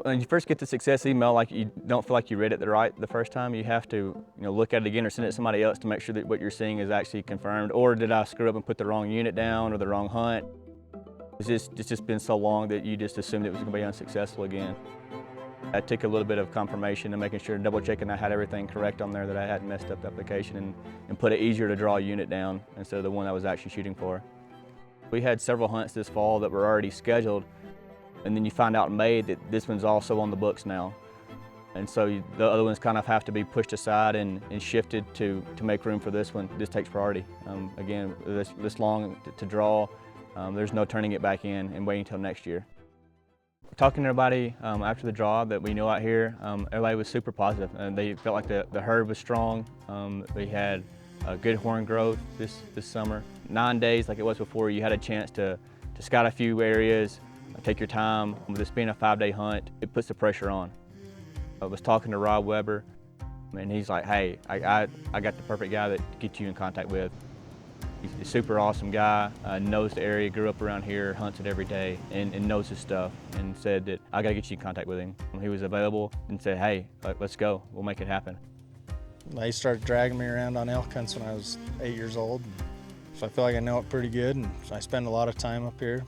When you first get the success email, like you don't feel like you read it the first time. You have to, look at it again or send it to somebody else to make sure that what you're seeing is actually confirmed. Or did I screw up and put the wrong unit down or the wrong hunt? It's just been so long that you just assumed it was going to be unsuccessful again. I took a little bit of confirmation and making sure, double checking I had everything correct on there, that I hadn't messed up the application and put it easier to draw a unit down instead of the one I was actually shooting for. We had several hunts this fall that were already scheduled, and then you find out in May that this one's also on the books now. And so the other ones kind of have to be pushed aside and shifted to make room for this one. This takes priority. Again, this long to draw, there's no turning it back in and waiting until next year. Talking to everybody after the draw that we know out here, everybody was super positive, and they felt like the herd was strong. We had good horn growth this summer. 9 days like it was before, you had a chance to scout a few areas, take your time. With this being a 5-day hunt, it puts the pressure on. I was talking to Rob Weber, and he's like, hey, I got the perfect guy that to get you in contact with. He's a super awesome guy, knows the area, grew up around here, hunts it every day, and knows his stuff, and said that I gotta get you in contact with him. He was available and said, hey, let's go, we'll make it happen. They started dragging me around on elk hunts when I was 8 years old, so I feel like I know it pretty good, and I spend a lot of time up here.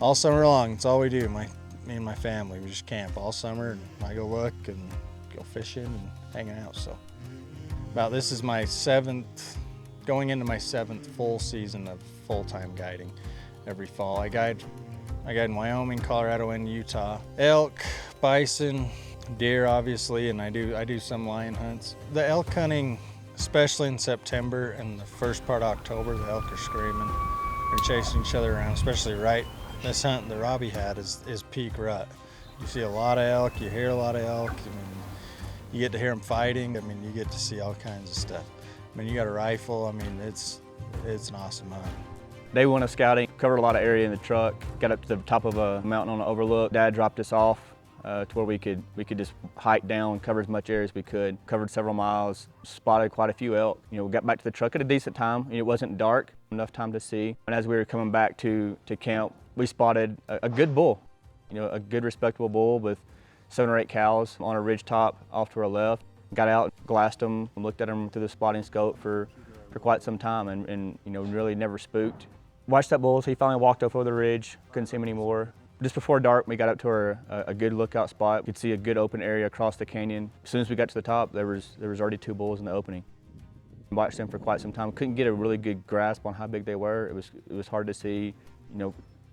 All summer long, it's all we do, me and my family. We just camp all summer, and I go look and go fishing and hanging out. So this is my going into my 7th full season of full-time guiding every fall. I guide in Wyoming, Colorado, and Utah. Elk, bison, deer, obviously, and I do some lion hunts. The elk hunting, especially in September and the first part of October, the elk are screaming. They're chasing each other around, especially right. This hunt that Robby had is peak rut. You see a lot of elk, you hear a lot of elk. You get to hear them fighting. You get to see all kinds of stuff. You got a rifle. It's an awesome hunt. Day one of scouting, covered a lot of area in the truck, got up to the top of a mountain on an overlook. Dad dropped us off to where we could just hike down, cover as much area as we could. Covered several miles, spotted quite a few elk. We got back to the truck at a decent time. It wasn't dark, enough time to see. And as we were coming back to camp, we spotted a good bull, a good respectable bull with 7 or 8 cows on a ridge top off to our left. Got out, glassed them, looked at them through the spotting scope for quite some time and really never spooked. Watched that bull, so he finally walked up over the ridge, couldn't see him anymore. Just before dark, we got up to a good lookout spot. Could see a good open area across the canyon. As soon as we got to the top, there was already 2 bulls in the opening. Watched them for quite some time. Couldn't get a really good grasp on how big they were. It was hard to see,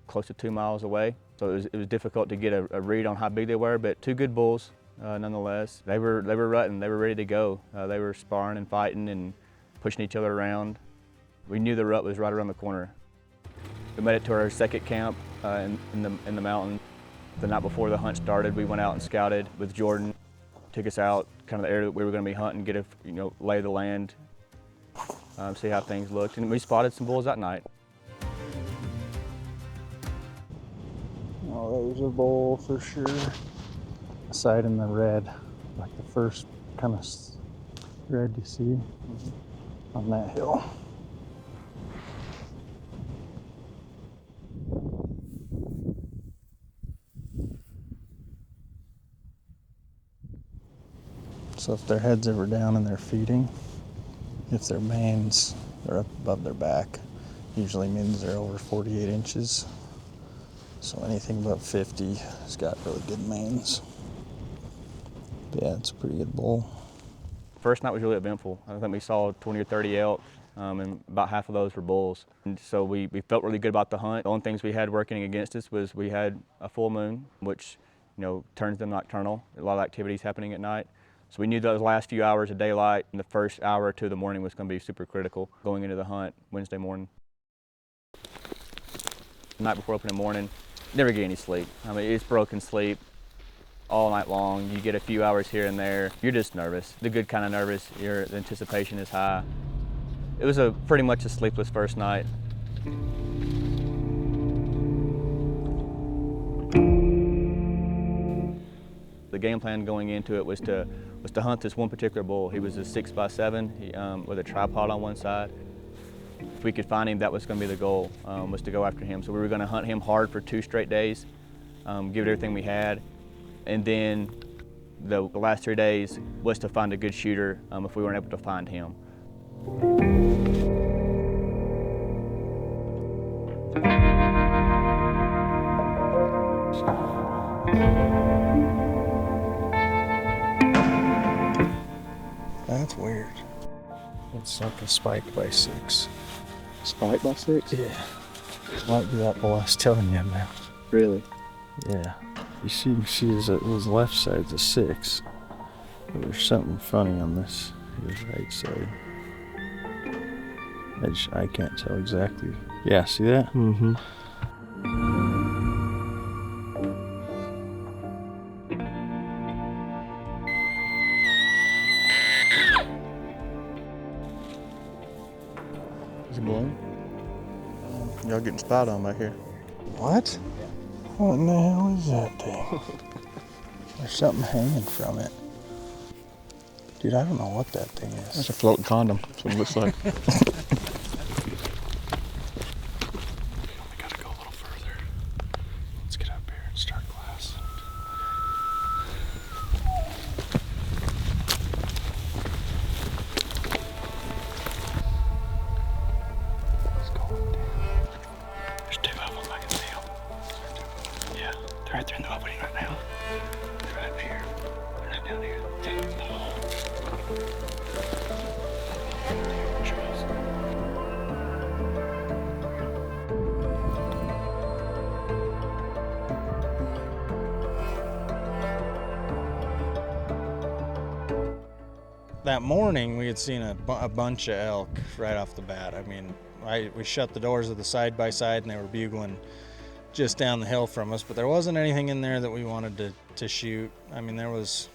close to 2 miles away. So it was difficult to get a read on how big they were, but 2 good bulls. Nonetheless, they were rutting, they were ready to go. They were sparring and fighting and pushing each other around. We knew the rut was right around the corner. We made it to our second camp in the mountain. The night before the hunt started, we went out and scouted with Jordan. Took us out, kind of the area that we were going to be hunting, get a lay of the land, see how things looked, and we spotted some bulls that night. Oh, there's a bull for sure. Sight in the red, like the first kind of red you see on that hill. So if their head's ever down and they're feeding, if their manes are up above their back, usually means they're over 48 inches. So anything above 50 has got really good manes. Yeah, it's a pretty good bull. First night was really eventful. I think we saw 20 or 30 elk, and about half of those were bulls. And so we felt really good about the hunt. The only things we had working against us was we had a full moon, which turns them nocturnal. A lot of activities happening at night. So we knew those last few hours of daylight and the first hour or 2 of the morning was going to be super critical going into the hunt Wednesday morning. The night before opening morning, never get any sleep. It's broken sleep all night long. You get a few hours here and there. You're just nervous, the good kind of nervous. The anticipation is high. It was pretty much a sleepless first night. The game plan going into it was to hunt this one particular bull. He was a 6x7 with a tripod on one side. If we could find him, that was going to be the goal, was to go after him. So we were going to hunt him hard for 2 straight days, give it everything we had. And then the last 3 days was to find a good shooter if we weren't able to find him. That's weird. It's like a spike by 6. Spike by 6? Yeah. Might be that bull I was telling you about. Really? Yeah. You see his left side's a 6. But there's something funny on his right side. I can't tell exactly. Yeah, see that? Mm-hmm. Is it blowing? Y'all getting spied on back here. What? What in the hell is that thing? There's something hanging from it. Dude, I don't know what that thing is. That's a floating condom. That's what it looks like. We gotta go a little further. Let's get up here and start glass. It's going down. There's 2 of them, I can see them. Yeah, they're right there in the opening right now. They're right here. They're right down here. That morning, we had seen a bunch of elk right off the bat. I mean, we shut the doors of the side-by-side and they were bugling just down the hill from us, but there wasn't anything in there that we wanted to shoot. I mean, there was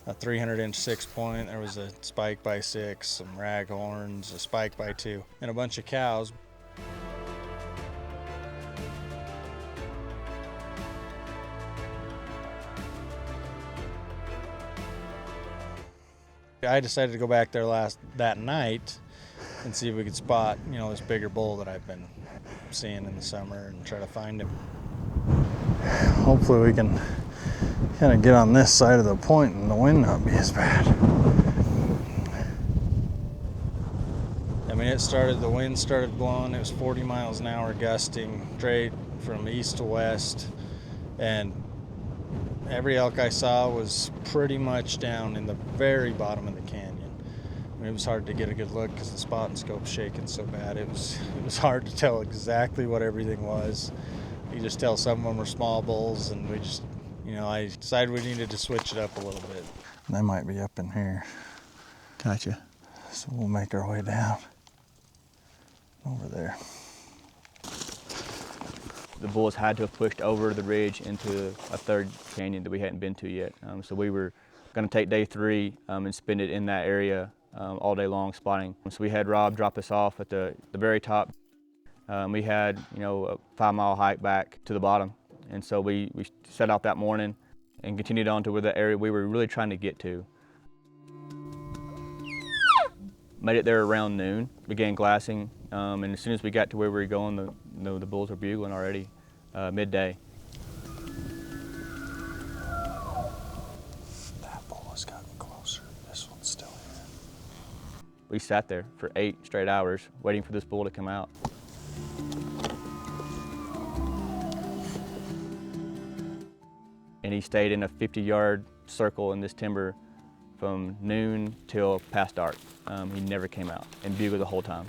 a 300-inch 6-point, there was a spike by 6, some raghorns, a spike by 2, and a bunch of cows. I decided to go back there that night and see if we could spot, this bigger bull that I've been seeing in the summer and try to find him. Hopefully we can kind of get on this side of the point and the wind not be as bad. I mean, the wind started blowing. It was 40 miles an hour gusting straight from east to west, and every elk I saw was pretty much down in the very bottom of the canyon. I mean, it was hard to get a good look because the spot and scope's shaking so bad. It was hard to tell exactly what everything was. You just tell some of them were small bulls, and we just, I decided we needed to switch it up a little bit. They might be up in here. Gotcha. So we'll make our way down over there. The bulls had to have pushed over the ridge into a third canyon that we hadn't been to yet. So we were going to take day 3 and spend it in that area all day long spotting. So we had Rob drop us off at the very top. We had, a 5-mile hike back to the bottom. And so we set out that morning and continued on to where the area we were really trying to get to. Made it there around noon, began glassing, and as soon as we got to where we were going, the bulls were bugling already, midday. That bull has gotten closer. This one's still here. We sat there for 8 straight hours waiting for this bull to come out. And he stayed in a 50-yard circle in this timber from noon till past dark. He never came out and bugled the whole time.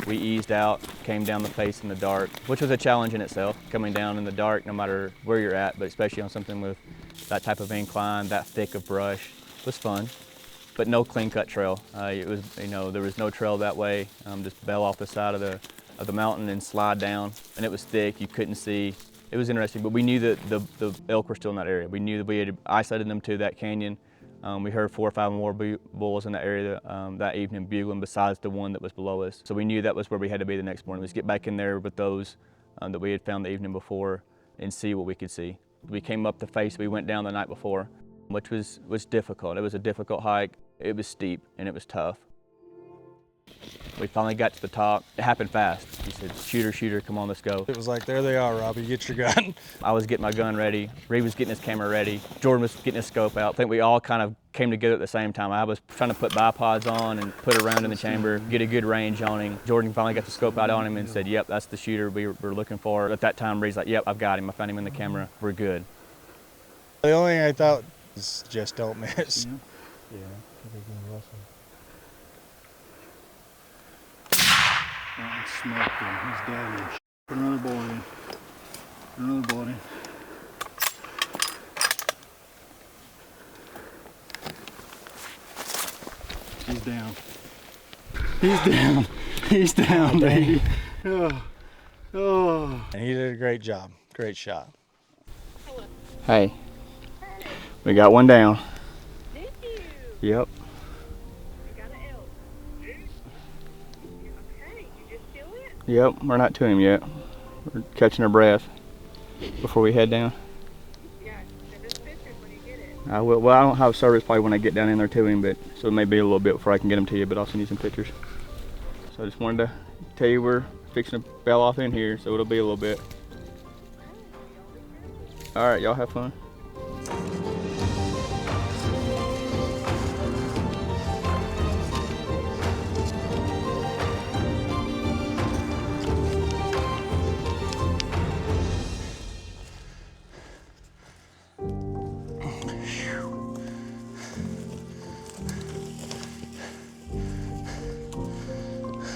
We eased out, came down the face in the dark, which was a challenge in itself, coming down in the dark no matter where you're at, but especially on something with that type of incline, that thick of brush, was fun, but no clean-cut trail. It was, there was no trail that way, just bail off the side of the mountain and slide down, and it was thick. You couldn't see It was interesting, but we knew that the elk were still in that area. We knew that we had isolated them to that canyon. We heard 4 or 5 more bulls in that area that evening bugling besides the one that was below us. So we knew that was where we had to be the next morning. Let's get back in there with those that we had found the evening before and see what we could see. We came up the face we went down the night before, which was difficult. It was a difficult hike. It was steep and it was tough. We finally got to the top. It happened fast. He said, "Shooter, shooter, come on, let's go." It was like, there they are, Robby, get your gun. I was getting my gun ready. Reid was getting his camera ready. Jordan was getting his scope out. I think we all kind of came together at the same time. I was trying to put bipods on and put a round in the chamber, get a good range on him. Jordan finally got the scope out on him and said, "Yep, that's the shooter we were looking for." At that time, Reid's like, "Yep, I've got him. I found him in the camera. We're good." The only thing I thought is just don't miss. Yeah. Oh, smoked him. He's dead. Put another bullet in. Put another bullet in. He's down. He's down. He's down, baby. Oh. Oh. And he did a great job. Great shot. Hey, we got one down. Did you? Yep. You got an elk. Okay, you just kill it? Yep, we're not to him yet. We're catching our breath before we head down. Yeah, send us pictures when you get it. I will. Well, I don't have service probably when I get down in there to him, but so it may be a little bit before I can get them to you, but I'll send you some pictures. So I just wanted to tell you we're fixing to bail off in here, so it'll be a little bit. All right, y'all have fun.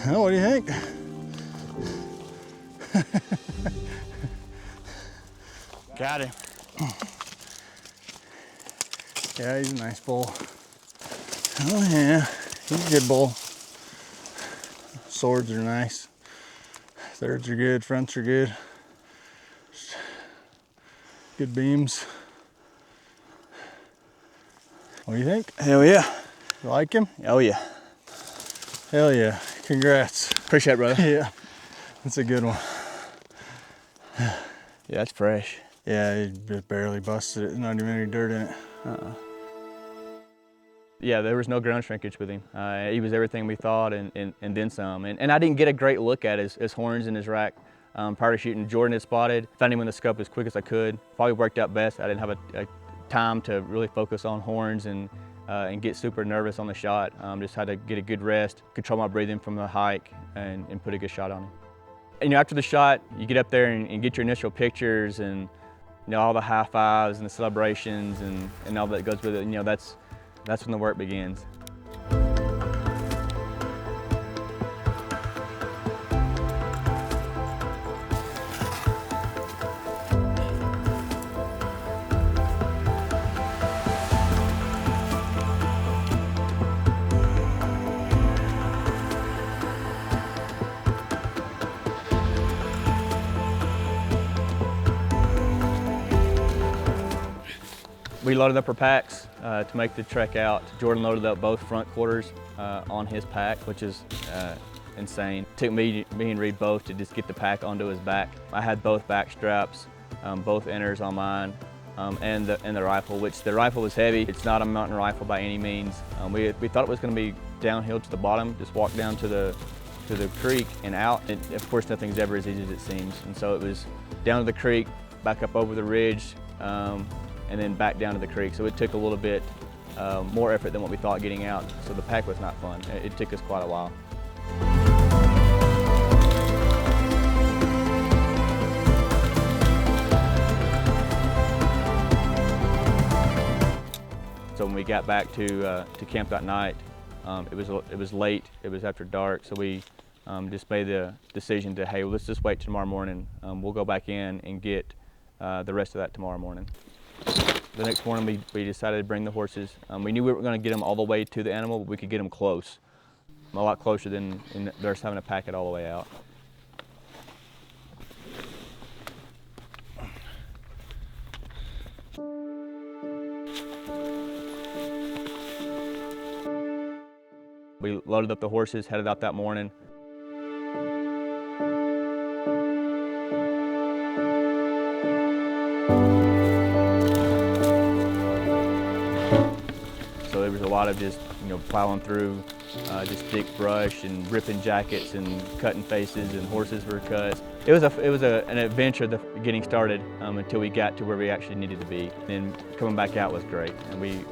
Well, what do you think? Got him. Yeah, he's a nice bull. Oh yeah, he's a good bull. Swords are nice. Thirds are good, fronts are good. Good beams. What do you think? Hell yeah. You like him? Oh yeah. Hell yeah. Congrats. Appreciate it, brother. Yeah, that's a good one. Yeah, that's fresh. Yeah, he just barely busted it. Not even any dirt in it. Yeah, there was no ground shrinkage with him. He was everything we thought and then some. And I didn't get a great look at his horns and his rack prior to shooting. Jordan had spotted, found him in the scope as quick as I could. Probably worked out best. I didn't have a time to really focus on horns and get super nervous on the shot. Just had to get a good rest, control my breathing from the hike, and put a good shot on him. And, after the shot, you get up there and get your initial pictures and all the high fives and the celebrations and all that goes with it. That's when the work begins. We loaded up our packs to make the trek out. Jordan loaded up both front quarters on his pack, which is insane. It took me and Reid both to just get the pack onto his back. I had both back straps, both inners on mine, and the rifle, which the rifle was heavy. It's not a mountain rifle by any means. We thought it was going to be downhill to the bottom, just walk down to the creek and out. And of course, nothing's ever as easy as it seems. And so it was down to the creek, back up over the ridge, and then back down to the creek. So it took a little bit more effort than what we thought getting out. So the pack was not fun. It took us quite a while. So when we got back to camp that night, it was late. It was after dark. So we just made the decision to, hey, well, let's just wait tomorrow morning. We'll go back in and get the rest of that tomorrow morning. The next morning, we decided to bring the horses. We knew we were going to get them all the way to the animal, but we could get them close, a lot closer than just having to pack it all the way out. We loaded up the horses, headed out that morning. So there was a lot of just, plowing through just thick brush and ripping jackets and cutting faces, and horses were cut. It was an adventure getting started until we got to where we actually needed to be. And coming back out was great. And we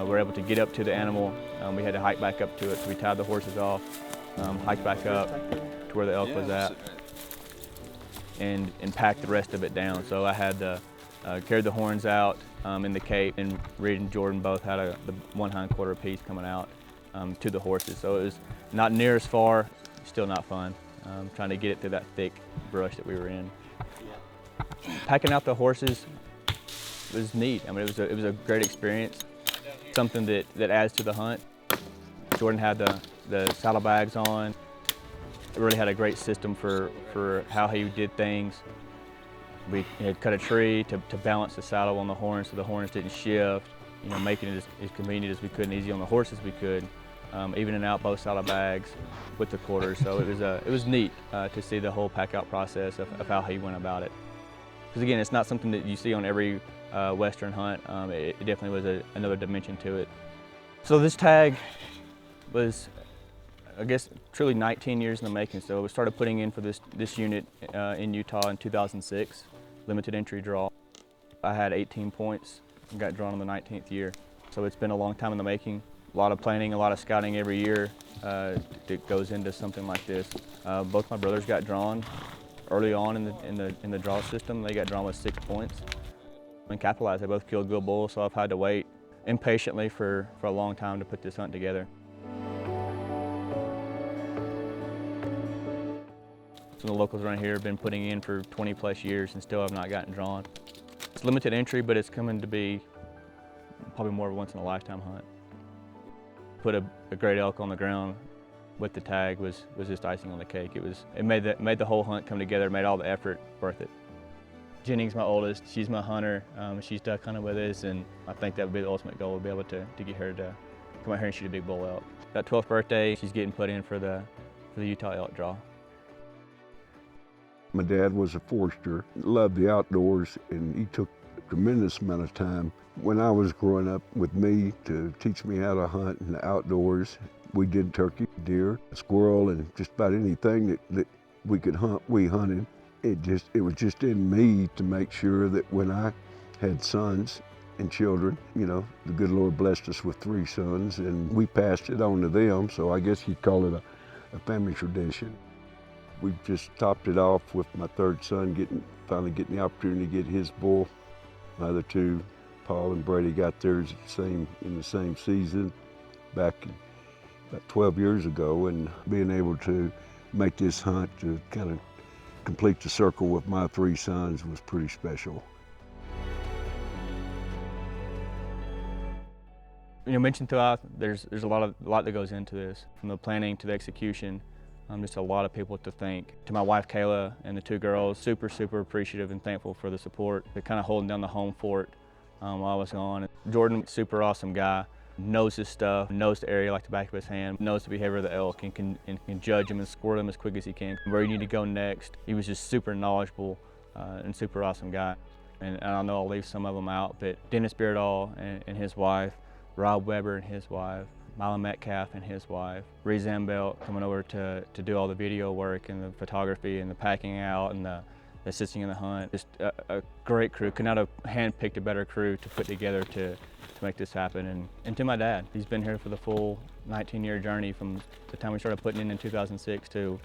were able to get up to the animal. We had to hike back up to it, so we tied the horses off, hiked back up to where the elk was at, and packed the rest of it down. So I had carried the horns out in the cape, and Reid and Jordan both had the 1 hindquarter piece coming out to the horses. So it was not near as far, still not fun. Trying to get it through that thick brush that we were in. Packing out the horses was neat. I mean, it was a great experience. Something that adds to the hunt. Jordan had the saddlebags on. It really had a great system for how he did things. We had cut a tree to balance the saddle on the horns so the horns didn't shift, making it as convenient as we could and easy on the horses we could, evening out both saddlebags with the quarters. So it was neat to see the whole pack out process of how he went about it. Because again, it's not something that you see on every Western hunt. It definitely was another dimension to it. So this tag was, I guess, truly 19 years in the making. So we started putting in for this unit in Utah in 2006, limited entry draw. I had 18 points and got drawn in the 19th year. So it's been a long time in the making. A lot of planning, a lot of scouting every year that goes into something like this. Both my brothers got drawn early on in the draw system. They got drawn with 6 points and capitalized. They both killed good bulls, so I've had to wait impatiently for a long time to put this hunt together. Some of the locals around here have been putting in for 20 plus years and still have not gotten drawn. It's limited entry, but it's coming to be probably more of a once in a lifetime hunt. Put a great elk on the ground with the tag was just icing on the cake. It made the whole hunt come together, made all the effort worth it. Jennings, my oldest, she's my hunter. She's duck hunting with us, and I think that would be the ultimate goal, would be able to get her to come out here and shoot a big bull elk. That 12th birthday, she's getting put in for the Utah elk draw. My dad was a forester, loved the outdoors, and he took a tremendous amount of time when I was growing up with me to teach me how to hunt in the outdoors. We did turkey, deer, squirrel, and just about anything that we could hunt, we hunted. It was just in me to make sure that when I had sons and children, the good Lord blessed us with 3 sons, and we passed it on to them, so I guess you'd call it a family tradition. We just topped it off with my 3rd son finally getting the opportunity to get his bull. My other 2, Paul and Brady, got theirs in the same season back about 12 years ago, and being able to make this hunt to kind of complete the circle with my 3 sons was pretty special. Mentioned throughout, there's a lot that goes into this, from the planning to the execution. Just a lot of people to thank. To my wife Kayla and the 2 girls, super appreciative and thankful for the support. They're kind of holding down the home fort while I was gone. Jordan, super awesome guy, knows his stuff, knows the area like the back of his hand, knows the behavior of the elk, and can judge them and score them as quick as he can, where you need to go next. He was just super knowledgeable and super awesome guy. And I know I'll leave some of them out, but Dennis Beardall and his wife, Rob Weber and his wife, Mila Metcalf and his wife, Reid Zandbelt coming over to do all the video work and the photography and the packing out and the assisting in the hunt. Just a great crew. Could not have handpicked a better crew to put together to make this happen. And to my dad, he's been here for the full 19-year journey from the time we started putting in 2006 to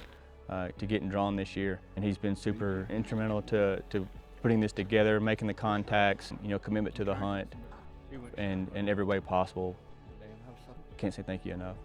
getting drawn this year. And he's been super instrumental to putting this together, making the contacts, commitment to the hunt in every way possible. Can't say thank you enough.